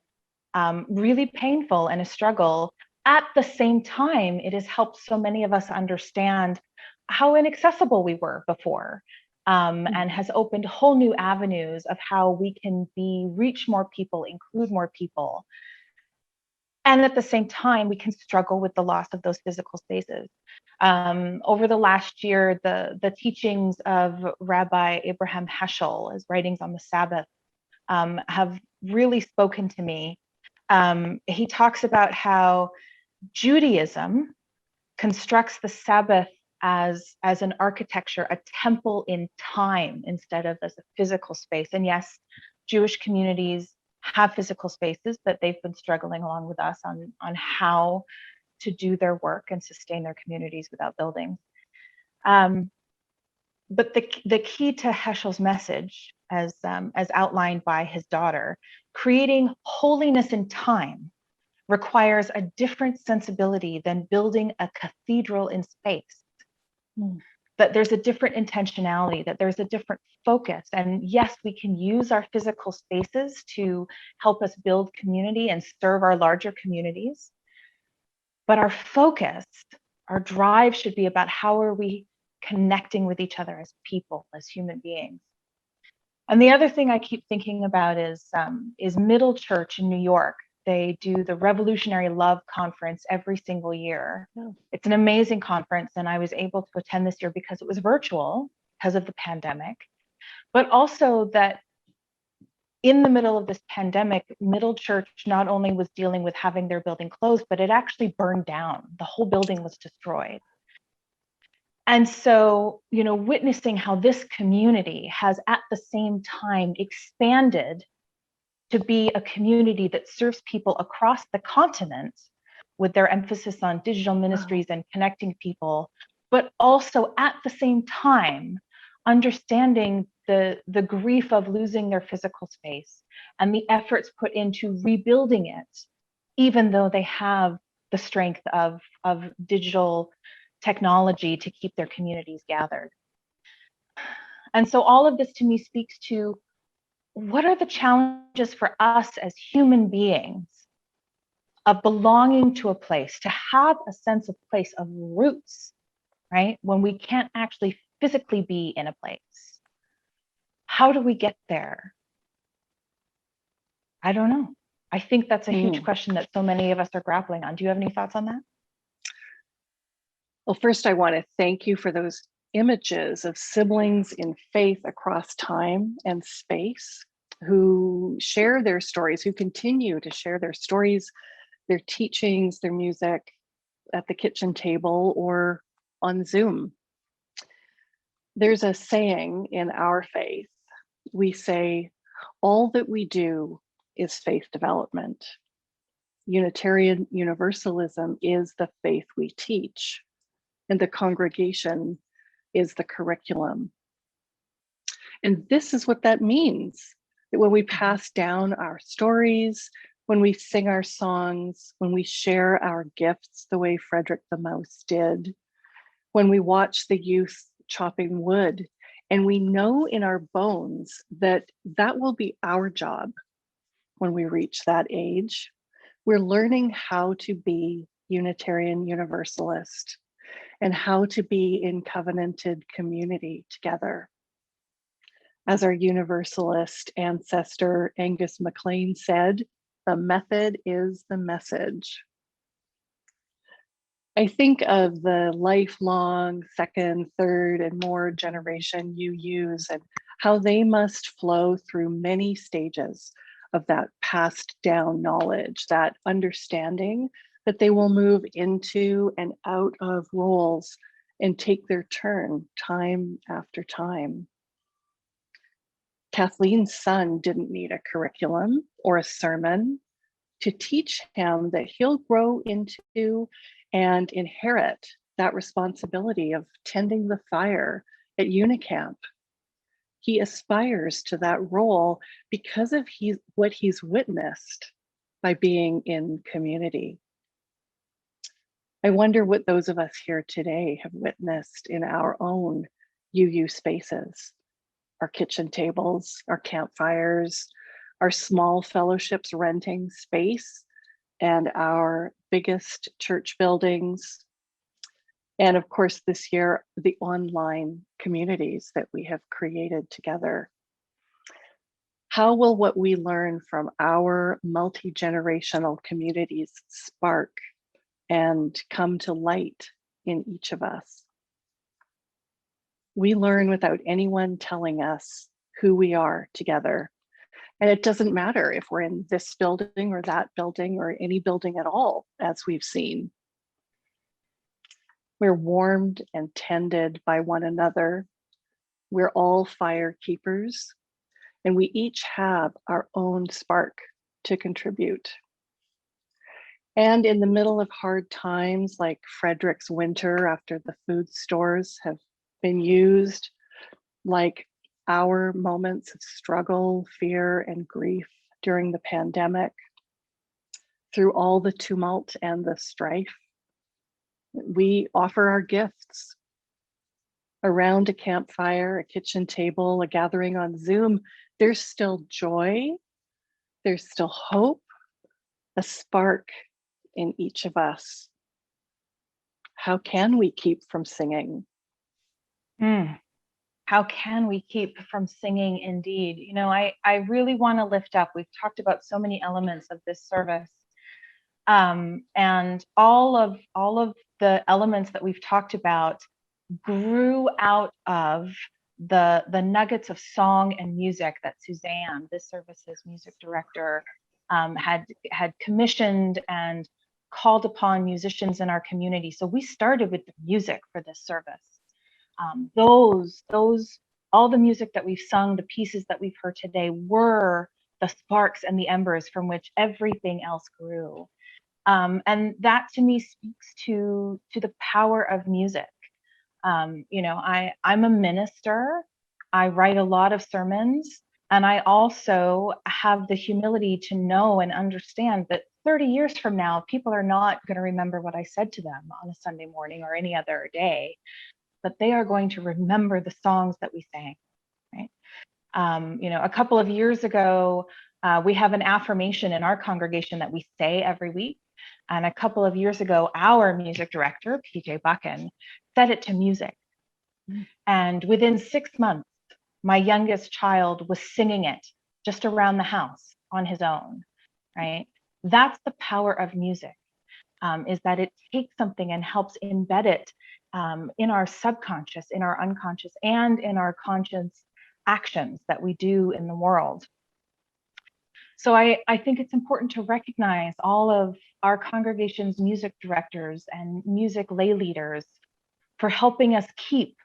really painful and a struggle. At the same time, it has helped so many of us understand how inaccessible we were before, and has opened whole new avenues of how we can reach more people, include more people. And at the same time, we can struggle with the loss of those physical spaces. Over the last year, the teachings of Rabbi Abraham Heschel, his writings on the Sabbath, have really spoken to me. He talks about how Judaism constructs the Sabbath as an architecture, a temple in time instead of as a physical space. And yes, Jewish communities have physical spaces, but they've been struggling along with us on how to do their work and sustain their communities without buildings. But the key to Heschel's message, as outlined by his daughter, creating holiness in time requires a different sensibility than building a cathedral in space. That there's a different intentionality, that there's a different focus. And yes, we can use our physical spaces to help us build community and serve our larger communities. But our focus, our drive should be about how are we connecting with each other as people, as human beings. And the other thing I keep thinking about is Middle Church in New York. They do the Revolutionary Love Conference every single year. It's an amazing conference, and I was able to attend this year because it was virtual because of the pandemic, but also that in the middle of this pandemic, Middle Church not only was dealing with having their building closed, but it actually burned down. The whole building was destroyed. And so, witnessing how this community has at the same time expanded to be a community that serves people across the continent with their emphasis on digital ministries and connecting people, but also at the same time, understanding the grief of losing their physical space and the efforts put into rebuilding it, even though they have the strength of digital technology to keep their communities gathered. And so all of this to me speaks to what are the challenges for us as human beings of belonging to a place, to have a sense of place, of roots, right? When we can't actually physically be in a place. How do we get there? I don't know. I think that's a huge question that so many of us are grappling on. Do you have any thoughts on that? Well, first, I want to thank you for those images of siblings in faith across time and space who share their stories, who continue to share their stories, their teachings, their music at the kitchen table or on Zoom. There's a saying in our faith. We say, all that we do is faith development. Unitarian Universalism is the faith we teach, and the congregation is the curriculum. And this is what that means, that when we pass down our stories, when we sing our songs, when we share our gifts the way Frederick the Mouse did, when we watch the youth chopping wood, and we know in our bones that that will be our job when we reach that age, we're learning how to be Unitarian Universalist and how to be in covenanted community together. As our Universalist ancestor Angus MacLean said, the method is the message. I think of the lifelong second, third, and more generation UUs and how they must flow through many stages of that passed down knowledge, that understanding that they will move into and out of roles and take their turn time after time. Kathleen's son didn't need a curriculum or a sermon to teach him that he'll grow into and inherit that responsibility of tending the fire at Unicamp. He aspires to that role because of what he's witnessed by being in community. I wonder what those of us here today have witnessed in our own UU spaces, our kitchen tables, our campfires, our small fellowships renting space, and our biggest church buildings. And of course, this year, the online communities that we have created together. How will what we learn from our multi-generational communities spark and come to light in each of us? We learn without anyone telling us who we are together. And it doesn't matter if we're in this building or that building or any building at all, as we've seen. We're warmed and tended by one another. We're all fire keepers, and we each have our own spark to contribute. And in the middle of hard times, like Frederick's winter after the food stores have been used, like our moments of struggle, fear, and grief during the pandemic, through all the tumult and the strife, we offer our gifts around a campfire, a kitchen table, a gathering on Zoom. There's still joy, there's still hope, a spark in each of us. How can we keep from singing? How can we keep from singing indeed? I really want to lift up, we've talked about so many elements of this service. And all of the elements that we've talked about grew out of the nuggets of song and music that Suzanne, this service's music director, had commissioned and called upon musicians in our community. So we started with the music for this service. All the music that we've sung, the pieces that we've heard today were the sparks and the embers from which everything else grew. And that to me speaks to the power of music. You know, I'm a minister. I write a lot of sermons, and I also have the humility to know and understand that 30 years from now, people are not going to remember what I said to them on a Sunday morning or any other day, but they are going to remember the songs that we sang, right? You know, a couple of years ago, we have an affirmation in our congregation that we say every week. And a couple of years ago, our music director, PJ Buchan, set it to music. And within 6 months, my youngest child was singing it just around the house on his own, right? That's the power of music, is that it takes something and helps embed it in our subconscious, in our unconscious, and in our conscious actions that we do in the world. So I think it's important to recognize all of our congregation's music directors and music lay leaders for helping us keep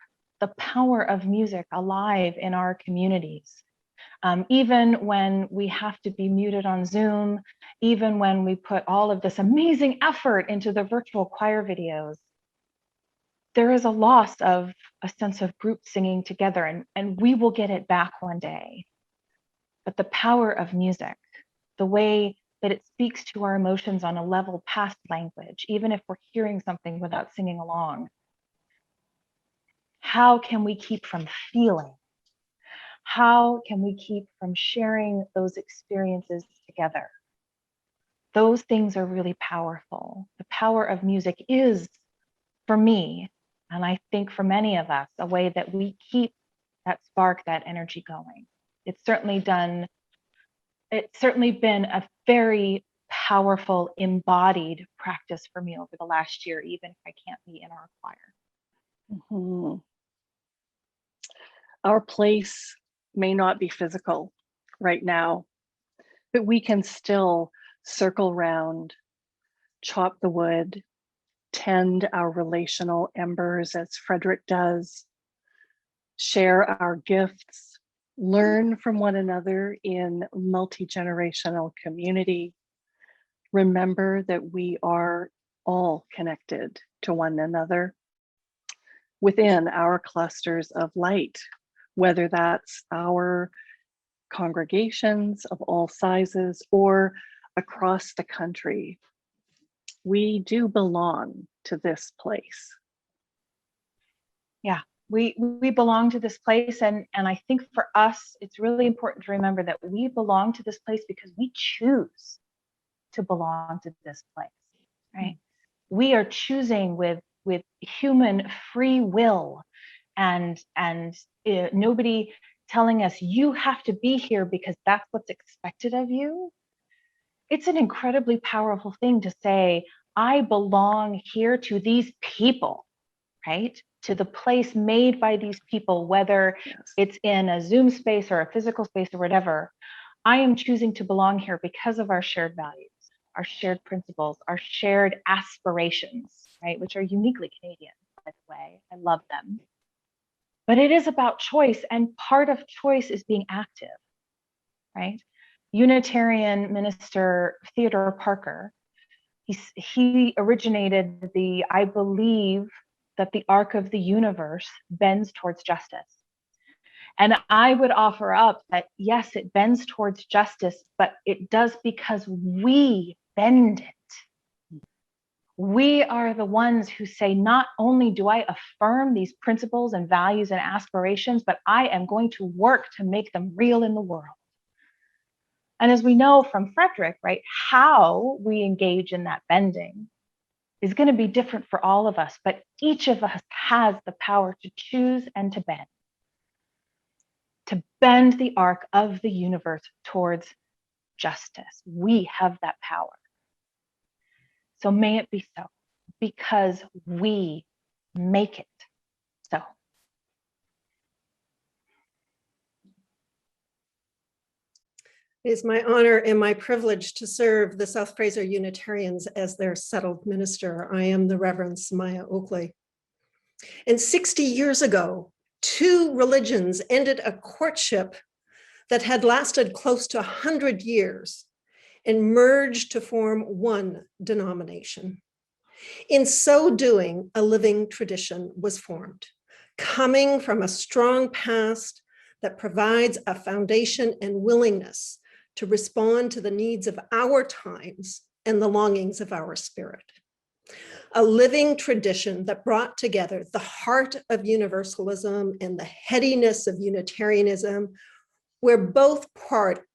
the power of music alive in our communities. Even when we have to be muted on Zoom, even when we put all of this amazing effort into the virtual choir videos, there is a loss of a sense of group singing together, and we will get it back one day. But the power of music, the way that it speaks to our emotions on a level past language, even if we're hearing something without singing along, how can we keep from feeling? How can we keep from sharing those experiences together? Those things are really powerful. The power of music is, for me, and I think for many of us, a way that we keep that spark, that energy going. It's certainly been a very powerful embodied practice for me over the last year, even if I can't be in our choir. Mhm. Our place may not be physical right now, but we can still circle round, chop the wood, tend our relational embers as Frederick does, share our gifts, learn from one another in multi-generational community. Remember that we are all connected to one another within our clusters of light, whether that's our congregations of all sizes or across the country. We do belong to this place. Yeah, we belong to this place, and I think for us, it's really important to remember that we belong to this place because we choose to belong to this place, right? We are choosing with human free will, and nobody telling us you have to be here because that's what's expected of you. It's an incredibly powerful thing to say, I belong here to these people, right? To the place made by these people, whether it's in a Zoom space or a physical space or whatever. I am choosing to belong here because of our shared values, our shared principles, our shared aspirations, right? Which are uniquely Canadian, by the way. I love them. But it is about choice, and part of choice is being active, right? Unitarian minister Theodore Parker, he originated I believe that the arc of the universe bends towards justice. And I would offer up that, yes, it bends towards justice, but it does because we bend it. We are the ones who say, not only do I affirm these principles and values and aspirations, but I am going to work to make them real in the world. And as we know from Frederick, right, how we engage in that bending is going to be different for all of us, but each of us has the power to choose and to bend the arc of the universe towards justice. We have that power. So may it be so, because we make it so. It is my honor and my privilege to serve the South Fraser Unitarians as their settled minister. I am the Reverend Samaya Oakley. And 60 years ago, two religions ended a courtship that had lasted close to 100 years and merged to form one denomination. In so doing, a living tradition was formed, coming from a strong past that provides a foundation and willingness to respond to the needs of our times and the longings of our spirit. A living tradition that brought together the heart of universalism and the headiness of Unitarianism, where both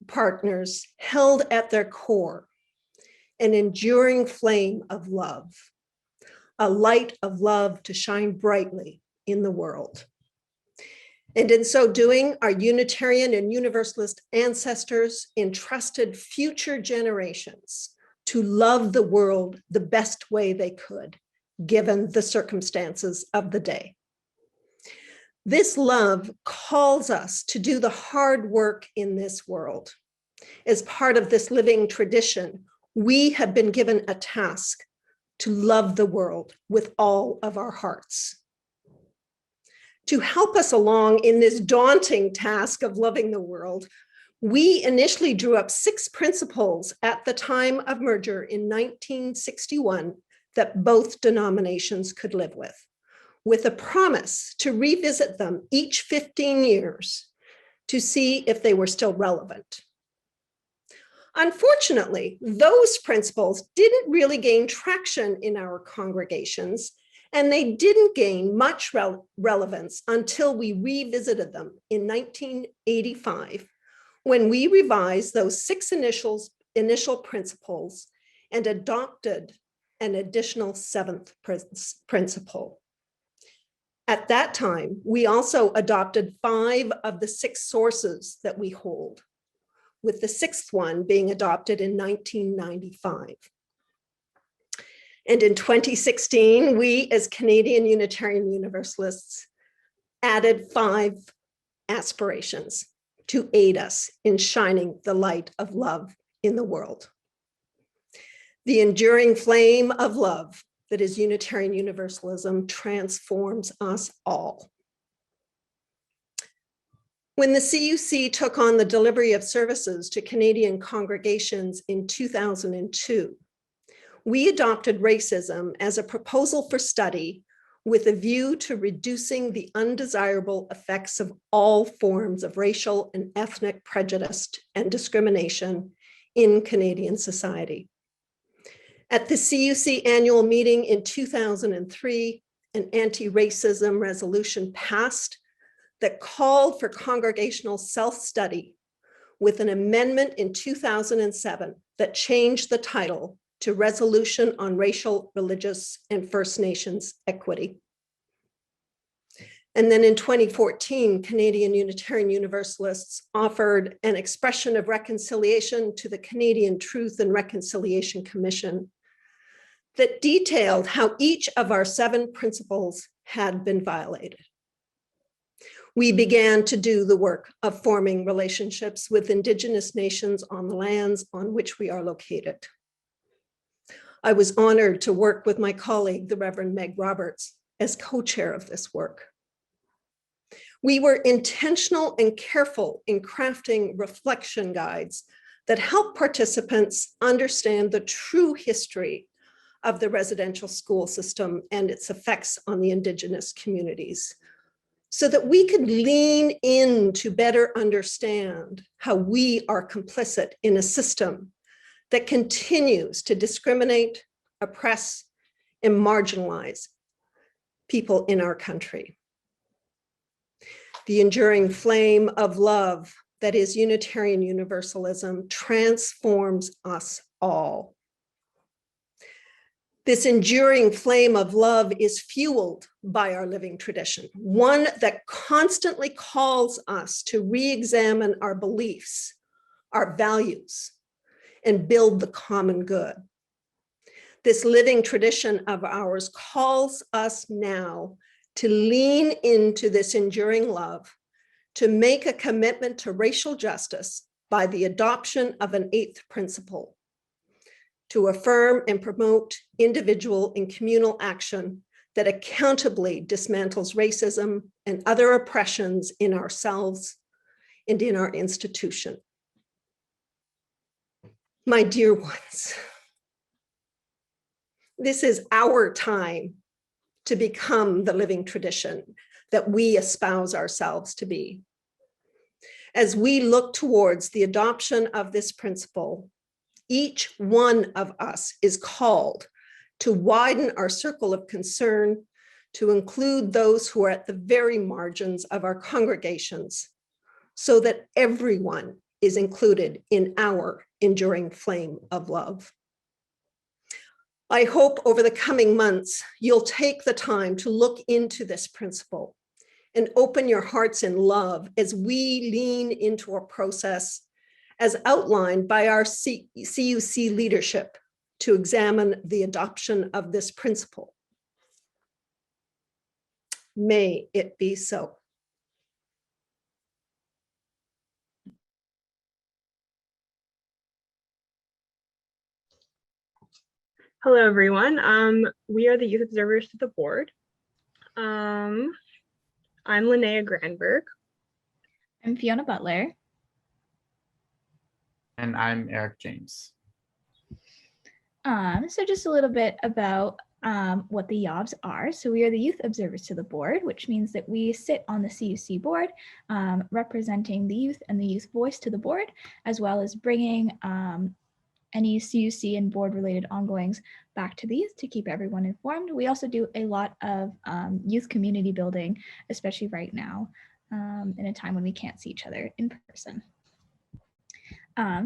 partners held at their core an enduring flame of love, a light of love to shine brightly in the world. And in so doing, our Unitarian and Universalist ancestors entrusted future generations to love the world the best way they could, given the circumstances of the day. This love calls us to do the hard work in this world. As part of this living tradition, we have been given a task to love the world with all of our hearts. To help us along in this daunting task of loving the world, we initially drew up 6 principles at the time of merger in 1961 that both denominations could live with a promise to revisit them each 15 years to see if they were still relevant. Unfortunately, those principles didn't really gain traction in our congregations, and they didn't gain much relevance until we revisited them in 1985, when we revised those 6 initial principles and adopted an additional 7th principle. At that time, we also adopted 5 of the 6 sources that we hold, with the 6th one being adopted in 1995. And in 2016, we as Canadian Unitarian Universalists added 5 aspirations to aid us in shining the light of love in the world. The enduring flame of love that is Unitarian Universalism transforms us all. When the CUC took on the delivery of services to Canadian congregations in 2002, we adopted racism as a proposal for study with a view to reducing the undesirable effects of all forms of racial and ethnic prejudice and discrimination in Canadian society. At the CUC annual meeting in 2003, an anti-racism resolution passed that called for congregational self-study, with an amendment in 2007 that changed the title to Resolution on Racial, Religious, and First Nations Equity. And then in 2014, Canadian Unitarian Universalists offered an expression of reconciliation to the Canadian Truth and Reconciliation Commission that detailed how each of our 7 principles had been violated. We began to do the work of forming relationships with Indigenous nations on the lands on which we are located. I was honored to work with my colleague, the Reverend Meg Roberts, as co-chair of this work. We were intentional and careful in crafting reflection guides that help participants understand the true history of the residential school system and its effects on the Indigenous communities, so that we could lean in to better understand how we are complicit in a system that continues to discriminate, oppress, and marginalize people in our country. The enduring flame of love that is Unitarian Universalism transforms us all. This enduring flame of love is fueled by our living tradition, one that constantly calls us to re-examine our beliefs, our values, and build the common good. This living tradition of ours calls us now to lean into this enduring love, to make a commitment to racial justice by the adoption of an eighth principle to affirm and promote individual and communal action that accountably dismantles racism and other oppressions in ourselves and in our institution. My dear ones, this is our time to become the living tradition that we espouse ourselves to be. As we look towards the adoption of this principle, each one of us is called to widen our circle of concern to include those who are at the very margins of our congregations, so that everyone is included in our enduring flame of love. I hope over the coming months, you'll take the time to look into this principle and open your hearts in love as we lean into a process as outlined by our CUC leadership to examine the adoption of this principle. May it be so. Hello, everyone. We are the youth observers to the board. I'm Linnea Granberg. I'm Fiona Butler. And I'm Eric James. So just a little bit about what the YOBs are. So we are the youth observers to the board, which means that we sit on the CUC board, representing the youth and the youth voice to the board, as well as bringing any CUC and board related ongoings back to the youth to keep everyone informed. We also do a lot of youth community building, especially right now, in a time when we can't see each other in person.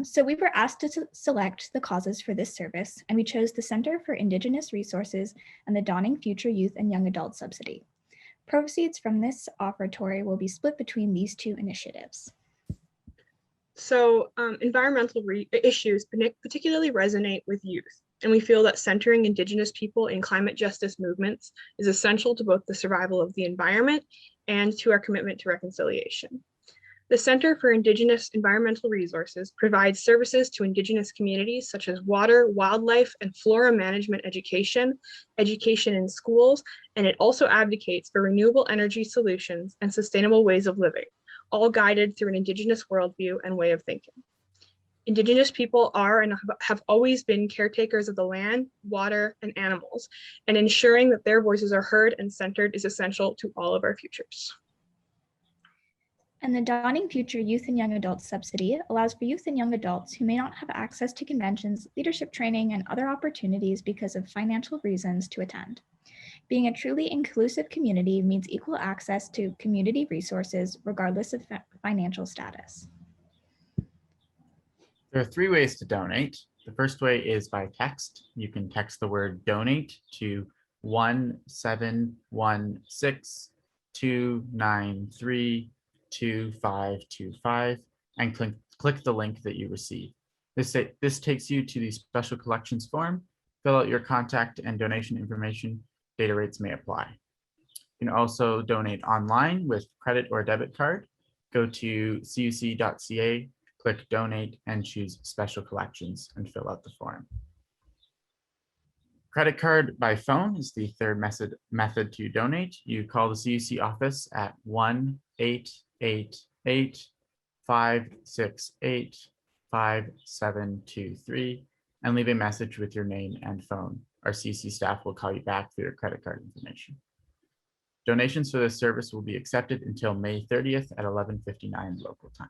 So we were asked to select the causes for this service, and we chose the Center for Indigenous Resources and the Dawning Future Youth and Young Adult Subsidy. Proceeds from this offertory will be split between these two initiatives. So environmental issues particularly resonate with youth, and we feel that centering Indigenous people in climate justice movements is essential to both the survival of the environment and to our commitment to reconciliation. The Center for Indigenous Environmental Resources provides services to Indigenous communities such as water, wildlife, and flora management education, education in schools, and it also advocates for renewable energy solutions and sustainable ways of living, all guided through an Indigenous worldview and way of thinking. Indigenous people are and have always been caretakers of the land, water, and animals, and ensuring that their voices are heard and centered is essential to all of our futures. And the Dawning Future Youth and Young Adult Subsidy allows for youth and young adults who may not have access to conventions, leadership training, and other opportunities because of financial reasons to attend. Being a truly inclusive community means equal access to community resources regardless of financial status. There are 3 ways to donate. The first way is by text. You can text the word donate to 1716-293-2525 and click the link that you receive. This takes you to the special collections form. Fill out your contact and donation information. Data rates may apply. You can also donate online with credit or debit card. Go to cuc.ca, click donate, and choose special collections and fill out the form. Credit card by phone is the third method to donate. You call the CUC office at 1-888-568-5723 and leave a message with your name and phone. Our CC staff will call you back for your credit card information. Donations for this service will be accepted until May 30th at 11:59 local time.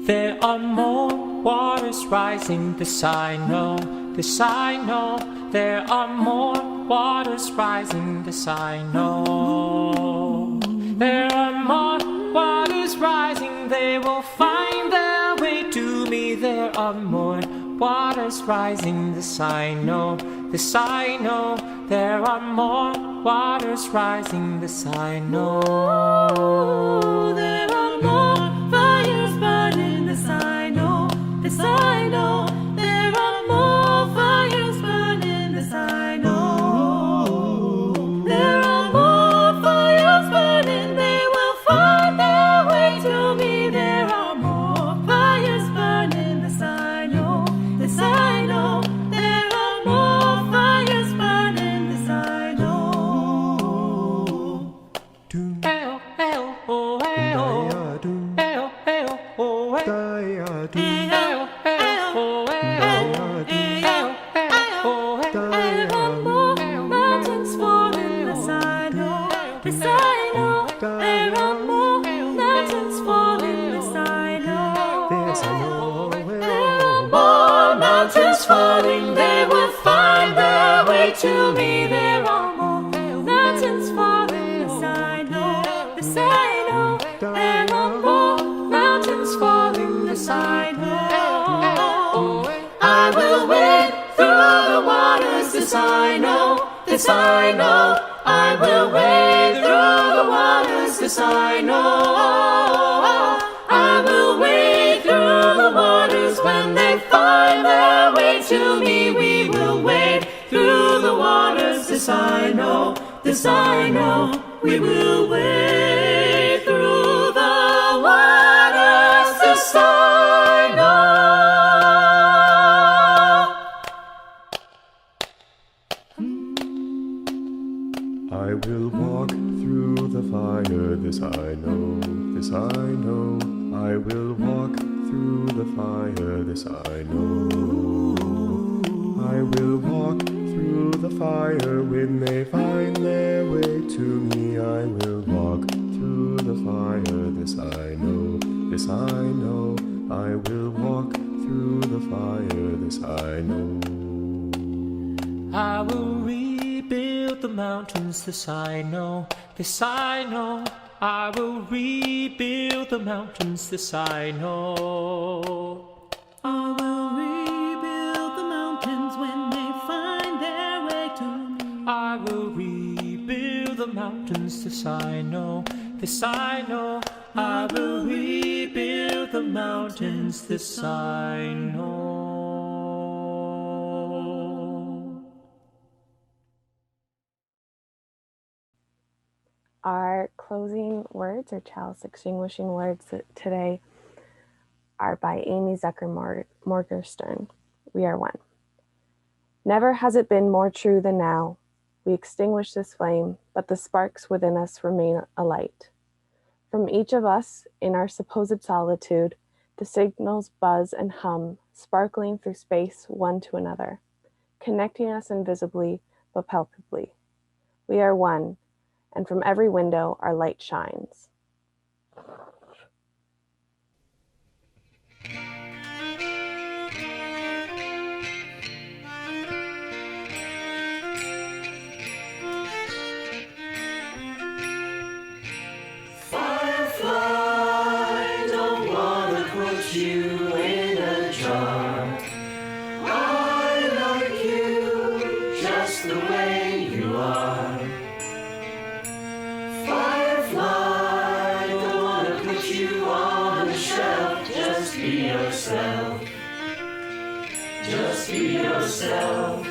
There are more waters rising, this I know, this I know. There are more waters rising, this I know. There are more waters rising, they will find their way to me. There are more waters rising, this I know, this I know. There are more waters rising, this I know. There are more fires burning, this I know, this I know. There are more fires burning, this I know. This I know. There are more mountains falling. This I know. This I know. There are more mountains falling. They will find their way to me. There are more mountains falling. This I know. This I know. There are more mountains falling. This I know. I will wade through the waters. This I know. This I know. I will wade through the waters. This I know. I will wade through the waters when they find their way to me. We will wade through the waters. This I know. This I know. We will wade through the waters. This I know. I will walk through the fire, this I know, this I know. I will walk through the fire, this I know. I will walk through the fire when they find their way to me. I will walk through the fire, this I know, this I know. I will walk through the fire, this I know. I will rebuild the mountains, this I know, this I know. I will rebuild the mountains, this I know. I will rebuild the mountains when they find their way to me. I will rebuild the mountains, this I know, this I know. I will rebuild the mountains, this I know. Our closing words or chalice extinguishing words today are by Amy Zucker Morgenstern. We are one. Never has it been more true than now. We extinguish this flame, but the sparks within us remain alight. From each of us, in our supposed solitude, the signals buzz and hum, sparkling through space one to another, connecting us invisibly but palpably. We are one, and from every window our light shines. Firefly, don't wanna put you in a jar. I like you just the way you are. Firefly, don't wanna put you on a shelf. Just be yourself. Just be yourself.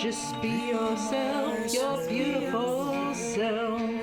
Just be yourself, your beautiful self.